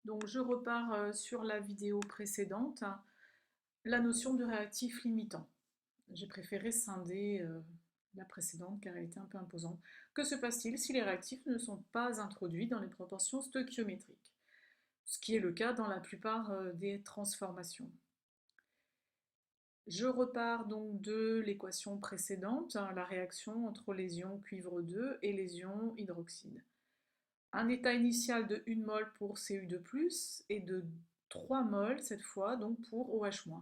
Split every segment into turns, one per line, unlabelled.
Donc je repars sur la vidéo précédente, la notion de réactif limitant. J'ai préféré scinder la précédente car elle était un peu imposante. Que se passe-t-il si les réactifs ne sont pas introduits dans les proportions stoichiométriques? Ce qui est le cas dans la plupart des transformations. Je repars donc de l'équation précédente, la réaction entre les ions cuivre 2 et les ions hydroxyde. Un état initial de 1 mol pour Cu2+, et de 3 mols cette fois, donc pour OH-.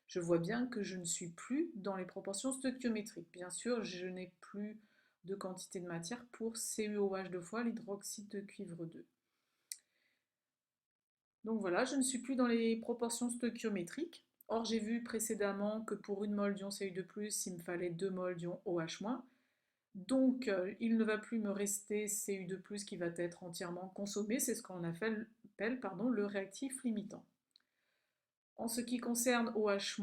Je vois bien que je ne suis plus dans les proportions stoichiométriques. Bien sûr, je n'ai plus de quantité de matière pour CuOH 2 fois l'hydroxyde de cuivre 2. Donc voilà, je ne suis plus dans les proportions stoichiométriques. Or, j'ai vu précédemment que pour 1 mol d'ion Cu2+, il me fallait 2 mols d'ion OH-. Donc, il ne va plus me rester Cu2+, qui va être entièrement consommé. C'est ce qu'on appelle le réactif limitant. En ce qui concerne OH-,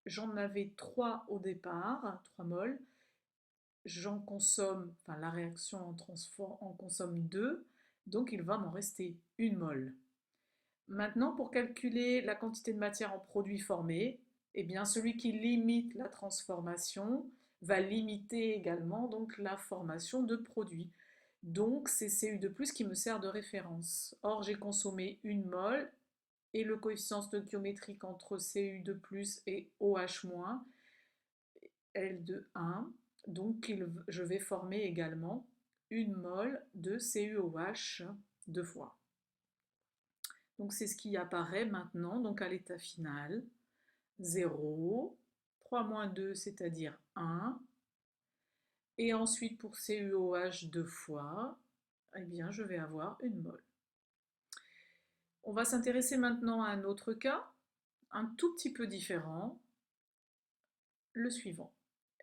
j'en avais 3 au départ, 3 mols. J'en consomme, enfin la réaction en consomme 2, donc il va m'en rester 1 mol. Maintenant, pour calculer la quantité de matière en produit formé, eh bien, celui qui limite la transformation va limiter également donc, la formation de produits. Donc, c'est Cu2+, qui me sert de référence. Or, j'ai consommé 1 mol et le coefficient stoichiométrique entre Cu2+, et OH- L de 1. Donc, je vais former également 1 mol de CuOH 2 fois. Donc c'est ce qui apparaît maintenant, donc à l'état final. 0, 3 moins 2, c'est-à-dire 1. Et ensuite pour CuOH 2 fois, eh bien je vais avoir 1 mol. On va s'intéresser maintenant à un autre cas, un tout petit peu différent, le suivant.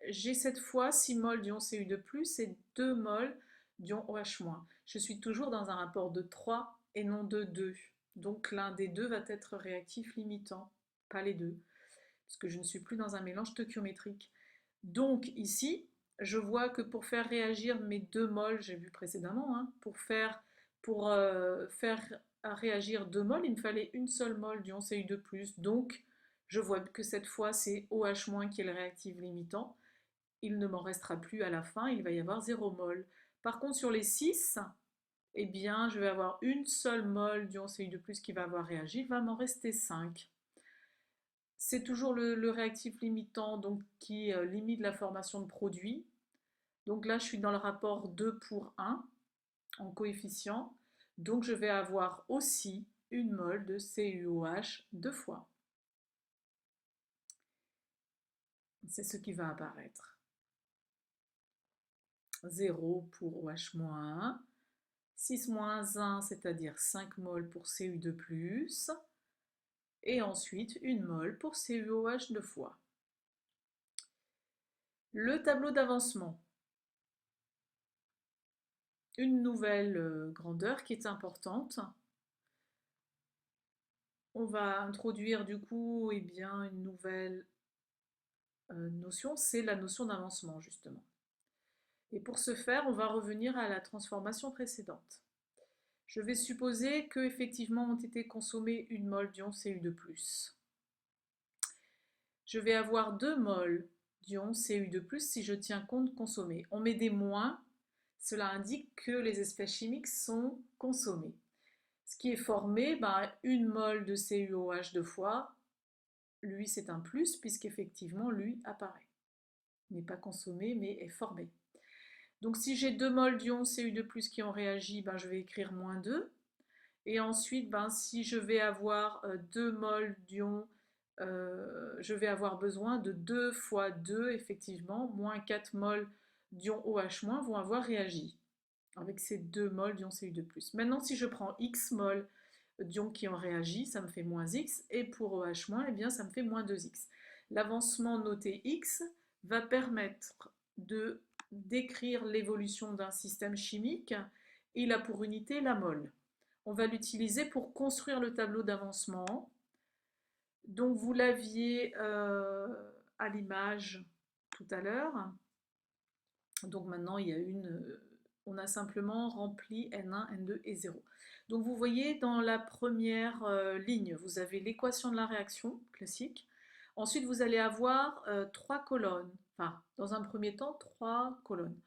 J'ai cette fois 6 mols d'ion Cu2+, et 2 mols d'ion OH-. Je suis toujours dans un rapport de 3 et non de 2. Donc l'un des deux va être réactif limitant, pas les deux, parce que je ne suis plus dans un mélange stoichiométrique. Donc ici, je vois que pour faire réagir mes 2 mols, j'ai vu précédemment, faire réagir 2 mols, il me fallait une seule mol d'ion Cu2+. Donc je vois que cette fois c'est OH- qui est le réactif limitant. Il ne m'en restera plus à la fin, il va y avoir 0 mol. Par contre sur les 6, eh bien, je vais avoir une seule mol d'ion Cu2+, qui va avoir réagi, il va m'en rester 5. C'est toujours le réactif limitant donc, qui limite la formation de produits. Donc là, je suis dans le rapport 2 pour 1 en coefficient. Donc je vais avoir aussi une mol de CuOH 2 fois. C'est ce qui va apparaître. 0 pour OH-, 6 moins 1, c'est-à-dire 5 mols pour Cu2+, et ensuite 1 mol pour CuOH 2 fois. Le tableau d'avancement. Une nouvelle grandeur qui est importante. On va introduire du coup eh bien, une nouvelle notion, c'est la notion d'avancement justement. Et pour ce faire, on va revenir à la transformation précédente. Je vais supposer qu'effectivement ont été consommés 1 mol d'ion Cu2+. Je vais avoir 2 mols d'ion Cu2+, si je tiens compte consommé. On met des moins, cela indique que les espèces chimiques sont consommées. Ce qui est formé, ben, 1 mol de CuOH 2 fois, lui c'est un plus puisqu'effectivement lui apparaît. N'est pas consommé mais est formé. Donc si j'ai 2 mols d'ion Cu2+, qui ont réagi, ben, je vais écrire moins 2. Et ensuite, ben, si je vais avoir 2 mols d'ion, je vais avoir besoin de 2 fois 2, effectivement, moins 4 mols d'ion OH- vont avoir réagi avec ces 2 mols d'ion Cu2+. Maintenant, si je prends X mols d'ions qui ont réagi, ça me fait moins X, et pour OH-, eh bien, ça me fait moins 2X. L'avancement noté X va permettre de décrire l'évolution d'un système chimique. Il a pour unité la mol. On va l'utiliser pour construire le tableau d'avancement. Donc vous l'aviez à l'image tout à l'heure. Donc maintenant il y a on a simplement rempli N1, N2 et 0. Donc vous voyez dans la première ligne, vous avez l'équation de la réaction classique. Ensuite, vous allez avoir trois colonnes, enfin dans un premier temps, trois colonnes.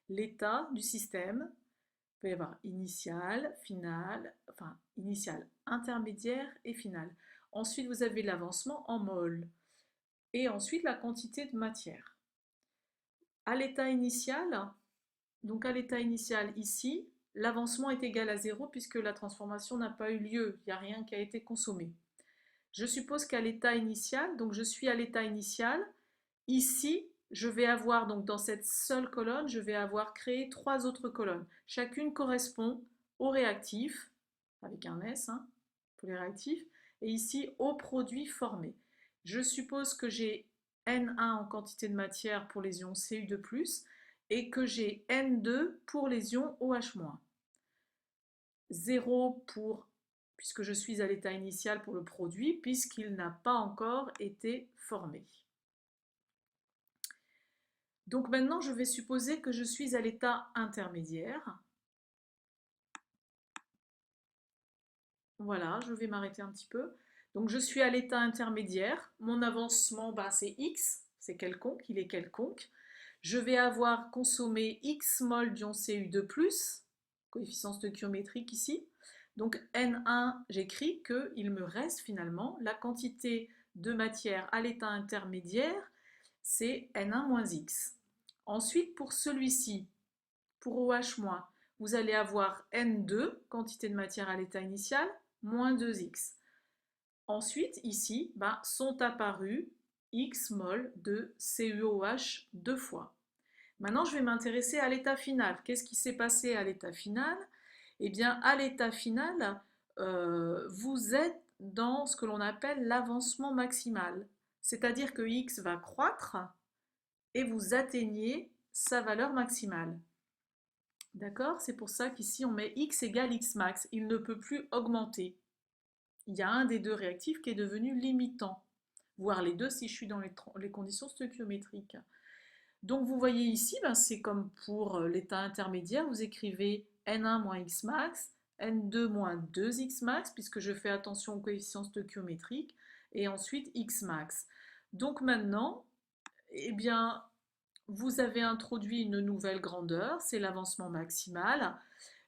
L'état du système, il peut y avoir initial, final, enfin initial, intermédiaire et final. Ensuite, vous avez l'avancement en mol et ensuite la quantité de matière. À l'état initial, donc à l'état initial ici, l'avancement est égal à 0 puisque la transformation n'a pas eu lieu, il n'y a rien qui a été consommé. Je suppose qu'à l'état initial, donc je suis à l'état initial, ici, je vais avoir, donc dans cette seule colonne, je vais avoir créé trois autres colonnes. Chacune correspond au réactif, avec un S hein, pour les réactifs, et ici au produit formé. Je suppose que j'ai N1 en quantité de matière pour les ions Cu2+, et que j'ai N2 pour les ions OH-. 0 pour, puisque je suis à l'état initial pour le produit, puisqu'il n'a pas encore été formé. Donc maintenant, je vais supposer que je suis à l'état intermédiaire. Voilà, je vais m'arrêter un petit peu. Donc je suis à l'état intermédiaire. Mon avancement, c'est X, c'est quelconque, il est quelconque. Je vais avoir consommé X mol d'ion Cu2+, coefficient stoichiométrique ici. Donc N1, j'écris qu'il me reste finalement la quantité de matière à l'état intermédiaire, c'est N1 moins X. Ensuite, pour celui-ci, pour OH-, vous allez avoir N2, quantité de matière à l'état initial, moins 2X. Ensuite, ici, sont apparus X mol de CuOH deux fois. Maintenant, je vais m'intéresser à l'état final. Qu'est-ce qui s'est passé à l'état final? Eh bien, à l'état final, vous êtes dans ce que l'on appelle l'avancement maximal. C'est-à-dire que X va croître et vous atteignez sa valeur maximale. D'accord? C'est pour ça qu'ici on met X égale X max. Il ne peut plus augmenter. Il y a un des deux réactifs qui est devenu limitant, voire les deux si je suis dans les conditions stoichiométriques. Donc vous voyez ici, c'est comme pour l'état intermédiaire, vous écrivez N1 moins X max, N2 moins 2X max, puisque je fais attention au coefficient stoichiométrique, et ensuite X max. Donc maintenant, eh bien, vous avez introduit une nouvelle grandeur, c'est l'avancement maximal.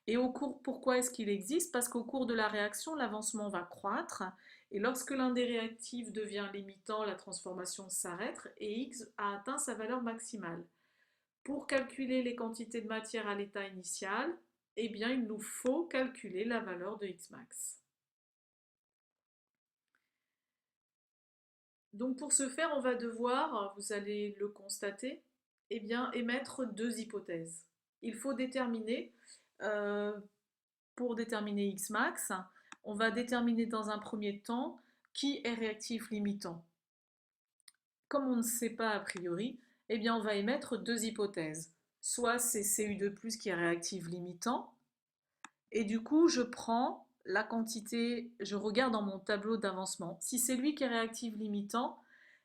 Et pourquoi est-ce qu'il existe? Parce qu'au cours de la réaction, l'avancement va croître. Et lorsque l'un des réactifs devient limitant, la transformation s'arrête et X a atteint sa valeur maximale. Pour calculer les quantités de matière à l'état initial, eh bien, il nous faut calculer la valeur de X max. Donc pour ce faire, on va devoir, vous allez le constater, eh bien, émettre deux hypothèses. Il faut déterminer, pour déterminer X max, on va déterminer dans un premier temps qui est réactif limitant. Comme on ne sait pas a priori, eh bien on va émettre deux hypothèses. Soit c'est Cu2+ qui est réactif limitant, et du coup je prends la quantité, je regarde dans mon tableau d'avancement. Si c'est lui qui est réactif limitant,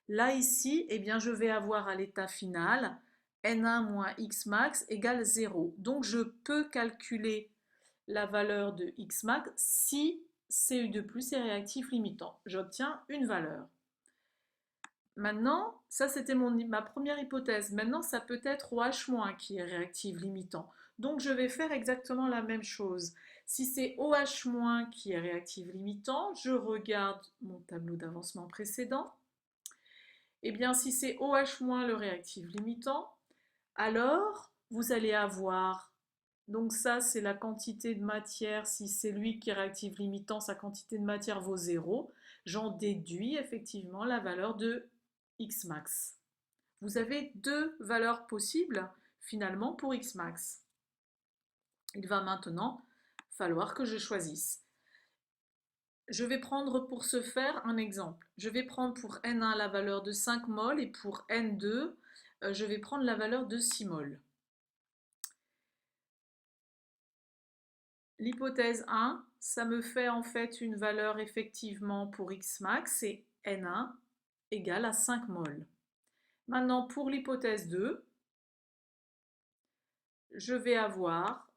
là ici, eh bien je vais avoir à l'état final N1 moins X max égale 0. Donc je peux calculer la valeur de X max si Cu2+ est réactif limitant. J'obtiens une valeur. Maintenant, ça c'était ma première hypothèse. Maintenant, ça peut être OH- qui est réactif limitant. Donc je vais faire exactement la même chose. Si c'est OH- qui est réactif limitant, je regarde mon tableau d'avancement précédent. Eh bien, si c'est OH- le réactif limitant, alors vous allez avoir, donc ça c'est la quantité de matière, si c'est lui qui est réactif limitant, sa quantité de matière vaut 0. J'en déduis effectivement la valeur de X max. Vous avez deux valeurs possibles finalement pour X max. Il va maintenant falloir que je choisisse. Je vais prendre pour ce faire un exemple. Je vais prendre pour N1 la valeur de 5 mol et pour N2, je vais prendre la valeur de 6 mol. L'hypothèse 1, ça me fait en fait une valeur effectivement pour X max, c'est N1 égale à 5 mol. Maintenant pour l'hypothèse 2, je vais avoir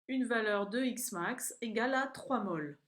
une valeur de X max égale à 3 mol.